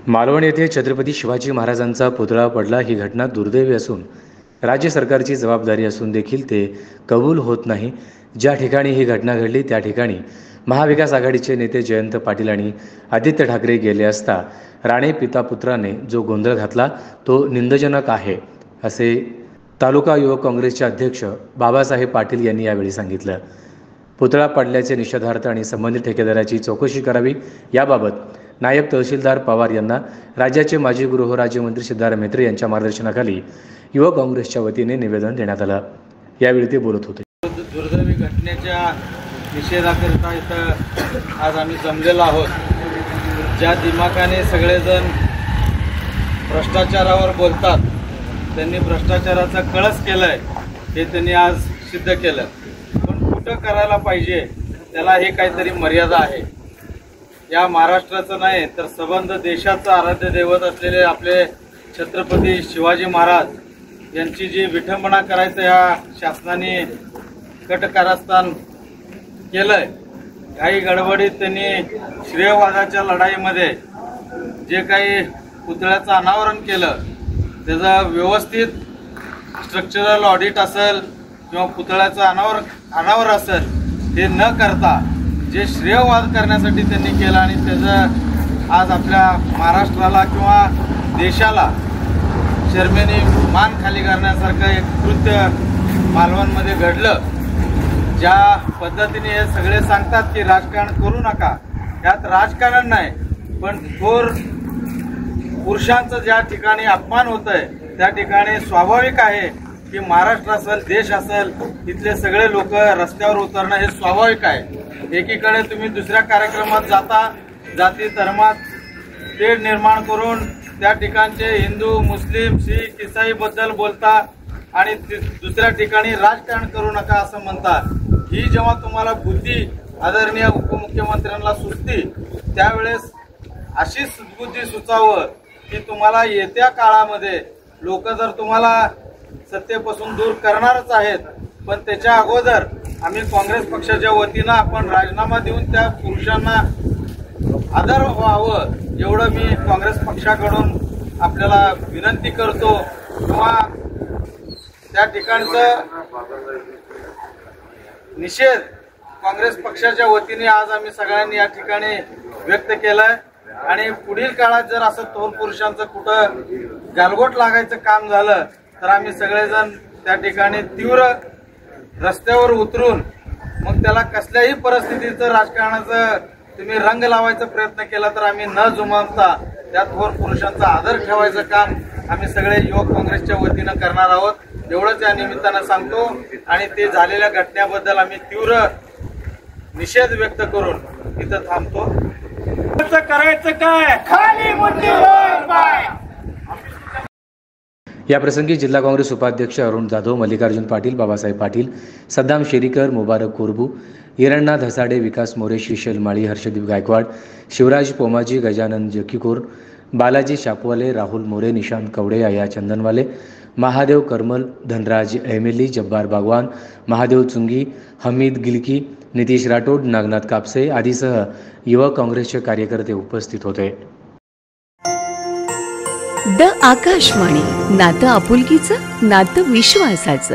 मालवण येथे छत्रपती शिवाजी महाराजांचा पुतळा पडला ही घटना दुर्दैवी असून राज्य सरकारची जबाबदारी असून देखील ते कबूल होत नाही। ज्या ठिकाणी ही घटना घडली त्या ठिकाणी महाविकास आघाडीचे नेते जयंत पाटील आणि आदित्य ठाकरे गेले असता राणे पिता पुत्राने जो गोंधळ घातला तो निंदजनक आहे, असे तालुका युवक काँग्रेसचे अध्यक्ष बाबासाहेब पाटील यांनी यावेळी सांगितलं। पुतळा पडल्याचे निषेधार्थ आणि संबंधित ठेकेदाराची चौकशी करावी याबाबत नायब तहसीलदार पवार यांना राज्याचे माजी गृहराज्यमंत्री सिद्धार्थ म्हेत्रे यांच्या मार्गदर्शनाखाली युवक काँग्रेसच्या वतीने निवेदन देण्यात आलं। यावेळी ते बोलत होते। दुर्दैवी घटनेच्या निषेधाकरिता इथं आज आम्ही जमलेलो आहोत। ज्या दिमाखाने सगळेजण भ्रष्टाचारावर बोलतात त्यांनी भ्रष्टाचाराचा कळस केलाय हे त्यांनी आज सिद्ध केलं। पण कुठं करायला पाहिजे त्याला हे काहीतरी मर्यादा आहे। या महाराष्ट्राचं नाही तर संबंध देशाचं आराध्य दैवत असलेले आपले छत्रपती शिवाजी महाराज यांची जी विठंबना करायचं या शासनाने कटकारस्थान केलंय। काही गडबडीत त्यांनी श्रेयवादाच्या लढाईमध्ये जे काही पुतळ्याचं अनावरण केलं त्याचं व्यवस्थित स्ट्रक्चरल ऑडिट असेल किंवा पुतळ्याचं अनावर असेल हे न करता जे श्रेयवाद करण्यासाठी त्यांनी केलं आणि त्याचं आज आपल्या महाराष्ट्राला किंवा देशाला शर्मेने मान खाली करण्यासारखं एक कृत्य मालवणमध्ये घडलं। ज्या पद्धतीने हे सगळे सांगतात की राजकारण करू नका, यात राजकारण नाही पण थोर पुरुषांचं ज्या ठिकाणी अपमान होतंय त्या ठिकाणी स्वाभाविक आहे की महाराष्ट्र असेल देश असेल तिथले सगळे लोक रस्त्यावर उतरणं हे स्वाभाविक आहे। एकीकडे तुम्ही दुसऱ्या कार्यक्रमात जाता, जाती धर्मात तेढ निर्माण करून त्या ठिकाणचे हिंदू मुस्लिम शीख ईसाई बद्दल बोलता आणि दुसऱ्या ठिकाणी राजकारण करू नका असं म्हणता। ही जेव्हा तुम्हाला बुद्धी आदरणीय उपमुख्यमंत्र्यांना सुचती त्यावेळेस अशी बुद्धी सुचावं की तुम्हाला येत्या काळामध्ये लोक जर तुम्हाला सत्तेपासून दूर करणारच आहेत पण त्याच्या अगोदर आम्ही काँग्रेस पक्षाच्या वतीनं आपण राजीनामा देऊन त्या पुरुषांना आदर व्हावं एवढं मी काँग्रेस पक्षाकडून आपल्याला विनंती करतो। किंवा त्या ठिकाणचं निषेध काँग्रेस पक्षाच्या वतीने आज आम्ही सगळ्यांनी या ठिकाणी व्यक्त केलाय आणि पुढील काळात जर असं थोर पुरुषांचं कुठं गालबोट लागायचं काम झालं तर आम्ही सगळेजण त्या ठिकाणी तीव्र रस्त्यावर उतरून मग त्याला कसल्याही परिस्थितीचं राजकारणाचं तुम्ही रंग लावायचा प्रयत्न केला तर आम्ही न जुमानता त्या थोर पुरुषांचा आदर ठेवायचं काम आम्ही सगळे युवक काँग्रेसच्या वतीनं करणार आहोत एवढंच या निमित्तानं सांगतो। आणि ते झालेल्या घटनेबद्दल आम्ही तीव्र निषेध व्यक्त करून इथं थांबतो। करायचं काय खाली मुठीवर पाय। या प्रसंगी जिल्हा काँग्रेस उपाध्यक्ष अरुण जाधव, मल्लिकार्जुन पाटील, बाबासाहेब पाटील, सद्दाम शेरीकर, मुबारक कोरबू, हिरणा धसाडे, विकास मोरे, श्रीशैल माळी, हर्षदीप गायकवाड, शिवराज पोमाजी, गजानन जकीकोर, बालाजी शापवाले, राहुल मोरे, निशांत कवडे, आया चंदनवाले, महादेव करमल, धनराज एमेली, जब्बार बागवान, महादेव चुंगी, हमीद गिलकी, नितीश राठोड, नागनाथ कापसे आदीसह युवक काँग्रेसचे कार्यकर्ते उपस्थित होते। द आकाशवाणी, नातं आपुलकीचं, नातं विश्वासाचं।